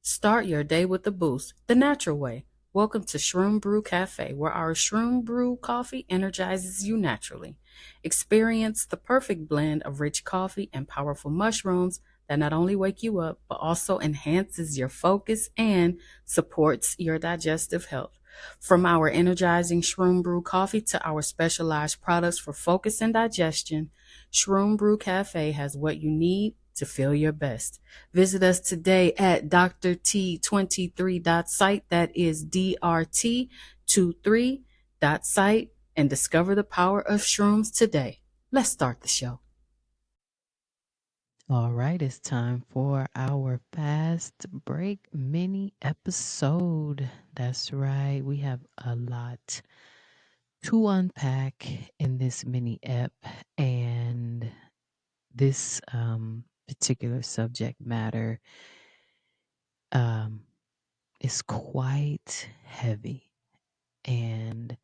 Start your day with a boost, the natural way. Welcome to Shroom Brew Cafe, where our Shroom Brew coffee energizes you naturally. Experience the perfect blend of rich coffee and powerful mushrooms that not only wake you up, but also enhances your focus and supports your digestive health. From our energizing Shroom Brew coffee to our specialized products for focus and digestion, Shroom Brew Cafe has what you need to feel your best. Visit us today at Dr. T23.site, that is DRT23.site, and discover the power of shrooms today. Let's start the show. All right, it's time for our fast break mini episode. That's right, we have a lot to unpack in this mini ep, and this particular subject matter um, is quite heavy, and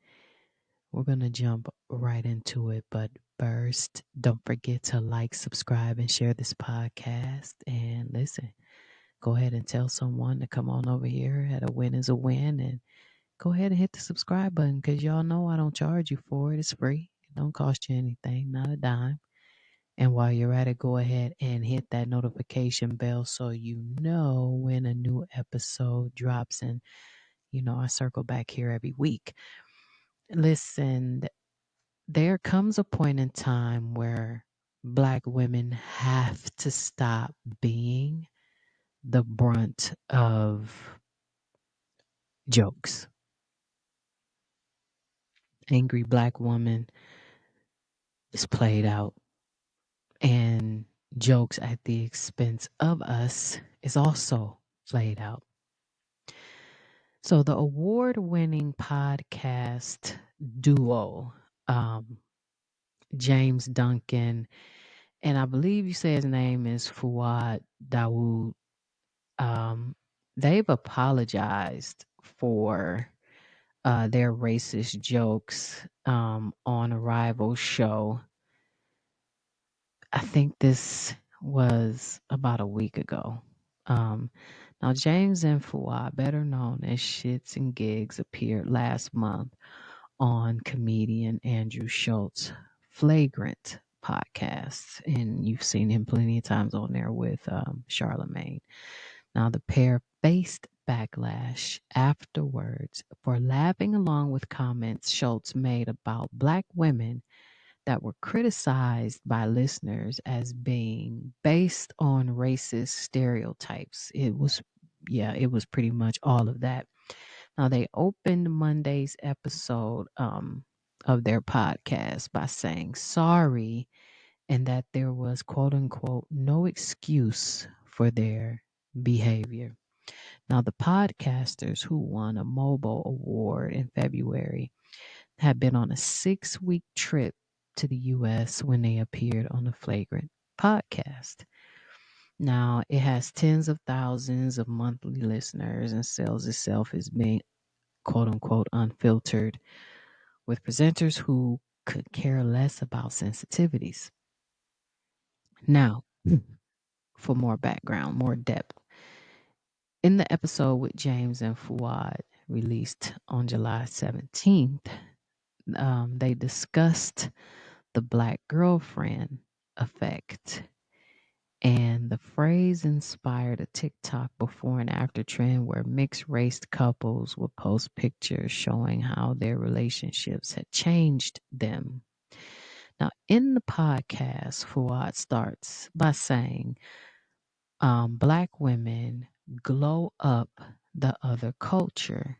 we're going to jump right into it. But first, don't forget to like, subscribe, and share this podcast. And listen, go ahead and tell someone to come on over here at A Win is a Win, and go ahead and hit the subscribe button, because y'all know I don't charge you for it. It's free. It don't cost you anything, not a dime. And while you're at it, go ahead and hit that notification bell so you know when a new episode drops. And, I circle back here every week. Listen, there comes a point in time where Black women have to stop being the brunt of jokes. Angry Black woman is played out, and jokes at the expense of us is also played out. So the award-winning podcast duo, um, James Duncan, and I believe you say his name is Fuad Dawood. They've apologized for their racist jokes on a rival show. I think this was about a week ago. Um, Now, James and Fuad, better known as Shits and Gigs, appeared last month on comedian Andrew Shulz Flagrant podcast, and you've seen him plenty of times on there with Charlemagne. Now, the pair faced backlash afterwards for laughing along with comments Schultz made about Black women that were criticized by listeners as being based on racist stereotypes. It was pretty much all of that. Now, they opened Monday's episode of their podcast by saying sorry, and that there was, quote unquote, no excuse for their behavior. Now, the podcasters who won a mobile award in February had been on a 6-week trip to the U.S. when they appeared on the Flagrant podcast. Now, it has tens of thousands of monthly listeners and sells itself as being, quote unquote, unfiltered, with presenters who could care less about sensitivities. Now, for more background, more depth, in the episode with James and Fuad, released on July 17th, they discussed the Black girlfriend effect. And the phrase inspired a TikTok before and after trend where mixed race couples would post pictures showing how their relationships had changed them. Now, in the podcast, Fuad starts by saying, Black women glow up the other culture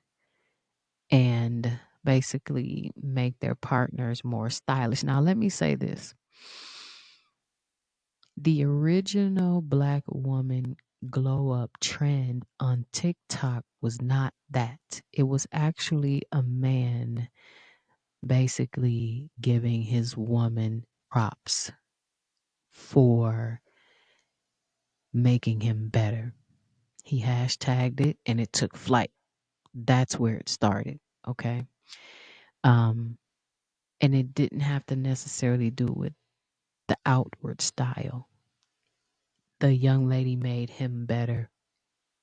and basically make their partners more stylish. Now, let me say this: the original Black woman glow up trend on TikTok was not that. It was actually a man basically giving his woman props for making him better. He hashtagged it and it took flight. That's where it started. Okay. Um, and it didn't have to necessarily do with the outward style. The young lady made him better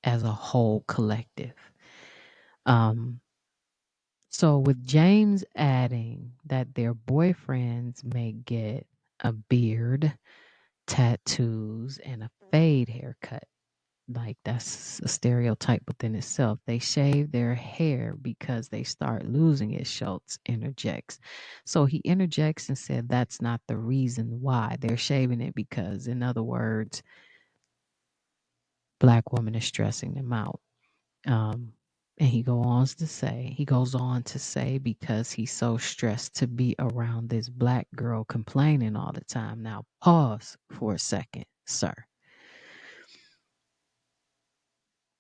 as a whole collective. Um, so with James adding that their boyfriends may get a beard, tattoos, and a fade haircut. Like that's a stereotype within itself. They shave their hair because they start losing it, Schultz interjects. So he interjects and said that's not the reason why they're shaving it because, in other words, black woman is stressing them out. Um, and he goes on to say because he's so stressed to be around this black girl complaining all the time. Now pause for a second, sir.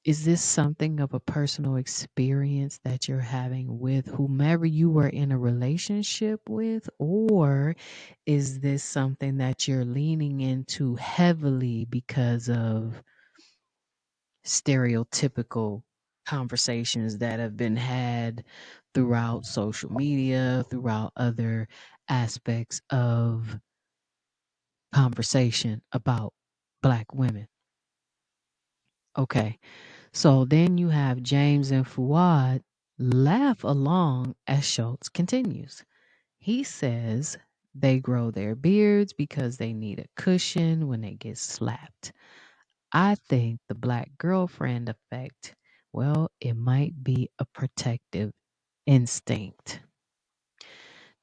Is this something of a personal experience that you're having with whomever you were in a relationship with? Or is this something that you're leaning into heavily because of stereotypical conversations that have been had throughout social media, throughout other aspects of conversation about Black women? Okay. So then you have James and Fuad laugh along as Schultz continues. He says they grow their beards because they need a cushion when they get slapped. I think the black girlfriend effect, well, it might be a protective instinct.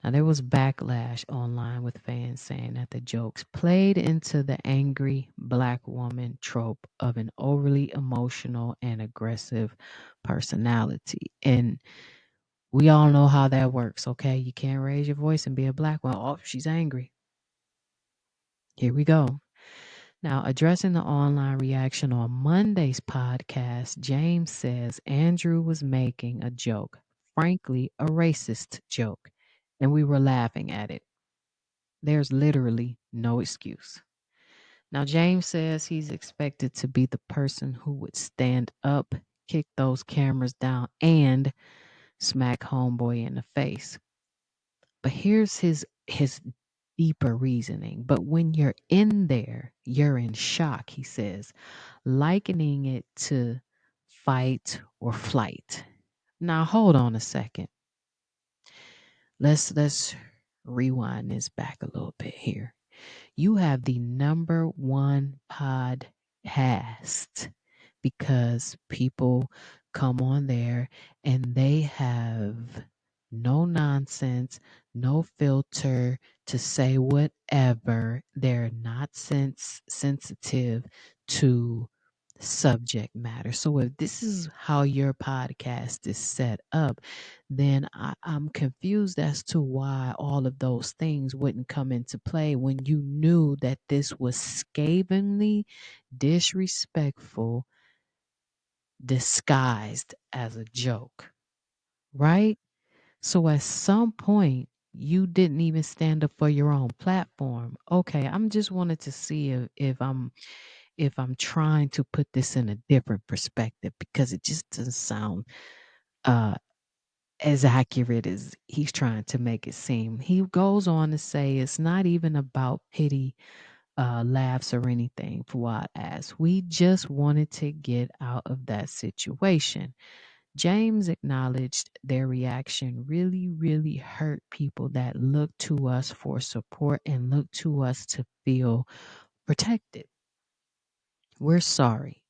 Now, there was backlash online with fans saying that the jokes played into the angry black woman trope of an overly emotional and aggressive personality. And we all know how that works, okay? You can't raise your voice and be a black one. Oh, she's angry. Here we go. Now, addressing the online reaction on Monday's podcast, James says Andrew was making a joke, frankly, a racist joke, and we were laughing at it. There's literally no excuse. Now, James says he's expected to be the person who would stand up, kick those cameras down, and smack Homeboy in the face. But here's his deeper reasoning. But when you're in there, you're in shock, he says, likening it to fight or flight. Now, hold on a second. Let's rewind this back a little bit here. You have the number one podcast because people come on there and they have no nonsense, no filter to say whatever. They're not sensitive to subject matter. So if this is how your podcast is set up, then I'm confused as to why all of those things wouldn't come into play when you knew that this was scathingly disrespectful, disguised as a joke, right? So at some point, you didn't even stand up for your own platform. Okay, I'm just wanted to see if I'm trying to put this in a different perspective because it just doesn't sound uh as accurate as he's trying to make it seem. He goes on to say it's not even about pity laughs or anything, Fuad asks. We just wanted to get out of that situation. James acknowledged their reaction really, really hurt people that look to us for support and look to us to feel protected. We're sorry.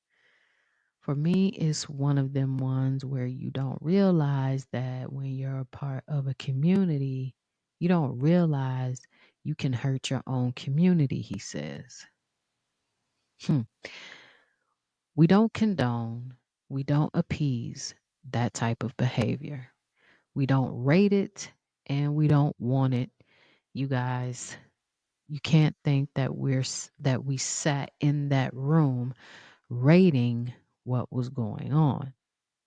For me, it's one of them ones where you don't realize that when you're a part of a community, you don't realize you can hurt your own community, he says. Hmm. We don't condone, we don't appease that type of behavior. We don't rate it and we don't want it. You guys, you can't think that that we sat in that room rating what was going on.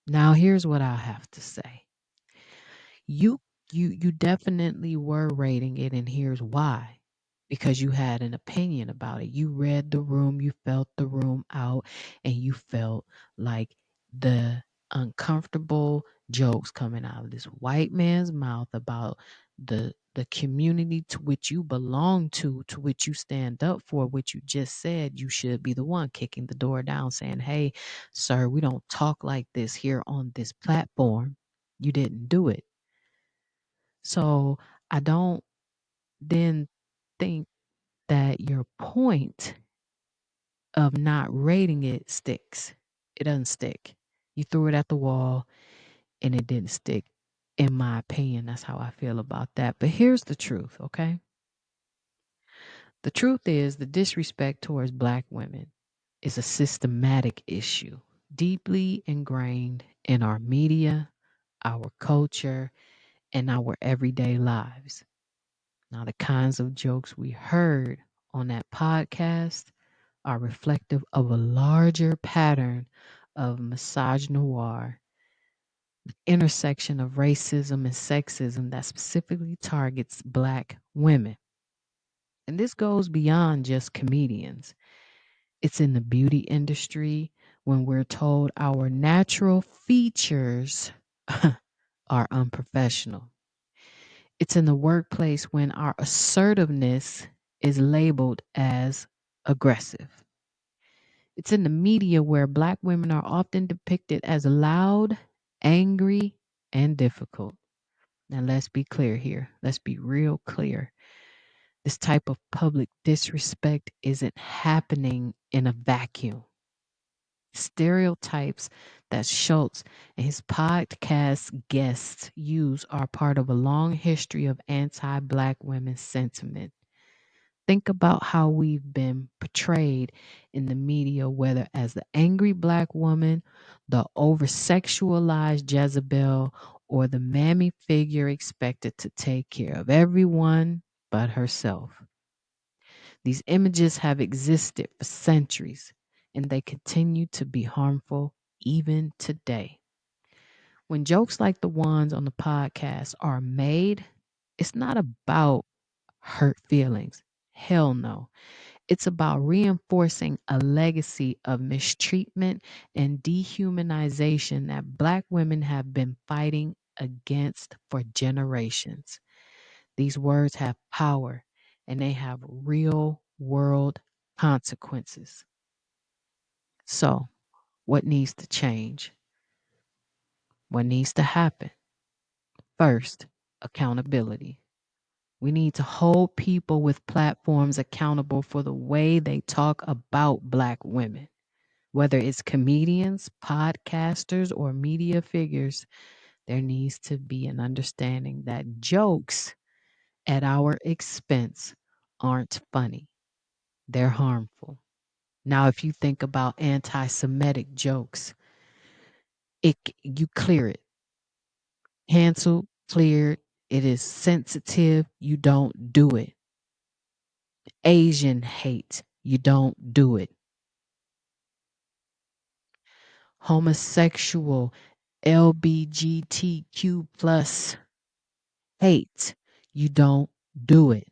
Now, here's what I have to say. You you definitely were rating it, and here's why. Because you had an opinion about it. You read the room, you felt the room out, and you felt like the uncomfortable jokes coming out of this white man's mouth about the the community to which you belong to which you stand up for, which you just said, you should be the one kicking the door down saying, hey, sir, we don't talk like this here on this platform. You didn't do it. So I don't then think that your point of not rating it sticks. It doesn't stick. You threw it at the wall and it didn't stick. In my opinion, that's how I feel about that. But here's the truth, okay? The truth is the disrespect towards Black women is a systematic issue, deeply ingrained in our media, our culture, and our everyday lives. Now, the kinds of jokes we heard on that podcast are reflective of a larger pattern of misogynoir, the intersection of racism and sexism that specifically targets Black women. And this goes beyond just comedians. It's in the beauty industry when we're told our natural features are unprofessional. It's in the workplace when our assertiveness is labeled as aggressive. It's in the media where Black women are often depicted as loud, angry, and difficult. Now, let's be clear here. Let's be real clear. This type of public disrespect isn't happening in a vacuum. Stereotypes that Schultz and his podcast guests use are part of a long history of anti Black women sentiment. Think about how we've been portrayed in the media, whether as the angry Black woman, the over sexualized Jezebel, or the mammy figure expected to take care of everyone but herself. These images have existed for centuries and they continue to be harmful even today. When jokes like the ones on the podcast are made, it's not about hurt feelings. Hell no. It's about reinforcing a legacy of mistreatment and dehumanization that Black women have been fighting against for generations. These words have power and they have real world consequences. So, what needs to change? What needs to happen? First, accountability. We need to hold people with platforms accountable for the way they talk about Black women. Whether it's comedians, podcasters, or media figures, there needs to be an understanding that jokes at our expense aren't funny, they're harmful. Now, if you think about anti Semitic jokes, you clear it, canceled, cleared. It is sensitive. You don't do it. Asian hate. You don't do it. Homosexual, LBGTQ plus hate. You don't do it.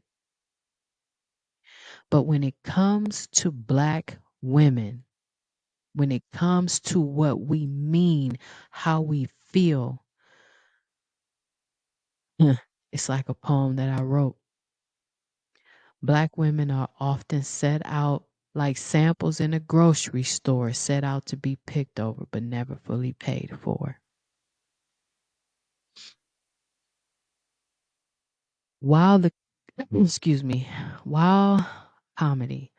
But when it comes to Black women, when it comes to what we mean, how we feel, it's like a poem that I wrote. Black women are often set out like samples in a grocery store, set out to be picked over but never fully paid for. While the excuse me, while comedy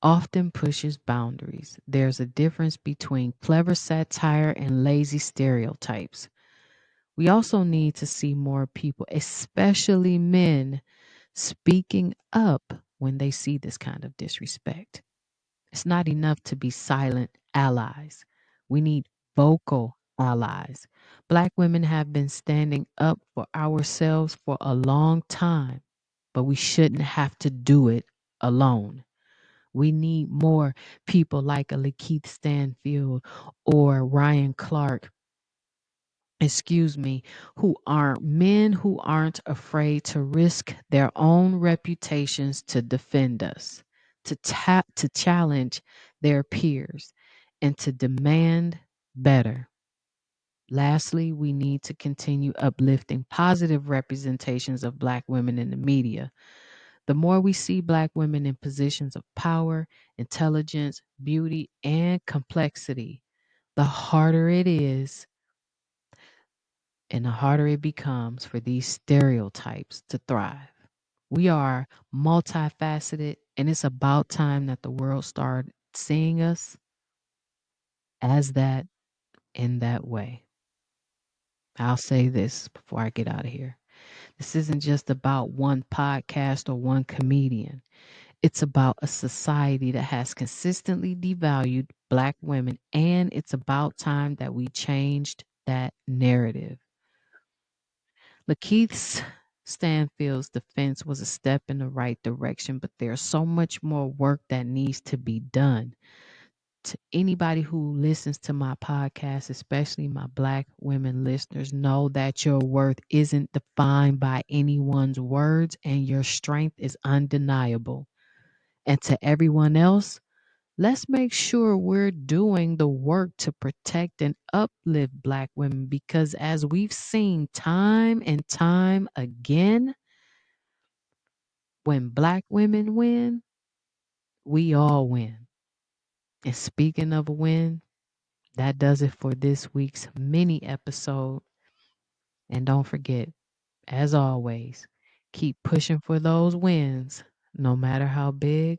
often pushes boundaries, there's a difference between clever satire and lazy stereotypes. We also need to see more people, especially men, speaking up when they see this kind of disrespect. It's not enough to be silent allies. We need vocal allies. Black women have been standing up for ourselves for a long time, but we shouldn't have to do it alone. We need more people like a Lakeith Stanfield or Ryan Clark, who are men who aren't afraid to risk their own reputations to defend us, to challenge their peers, and to demand better. Lastly, we need to continue uplifting positive representations of Black women in the media. The more we see Black women in positions of power, intelligence, beauty, and complexity, the harder it is and the harder it becomes for these stereotypes to thrive. We are multifaceted, and it's about time that the world started seeing us as that in that way. I'll say this before I get out of here. This isn't just about one podcast or one comedian. It's about a society that has consistently devalued Black women, and it's about time that we changed that narrative. Lakeith Stanfield's defense was a step in the right direction, but there's so much more work that needs to be done. To anybody who listens to my podcast, especially my Black women listeners, know that your worth isn't defined by anyone's words and your strength is undeniable. And to everyone else, let's make sure we're doing the work to protect and uplift Black women because, as we've seen time and time again, when Black women win, we all win. And speaking of a win, that does it for this week's mini episode. And don't forget, as always, keep pushing for those wins, no matter how big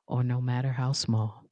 or no matter how small.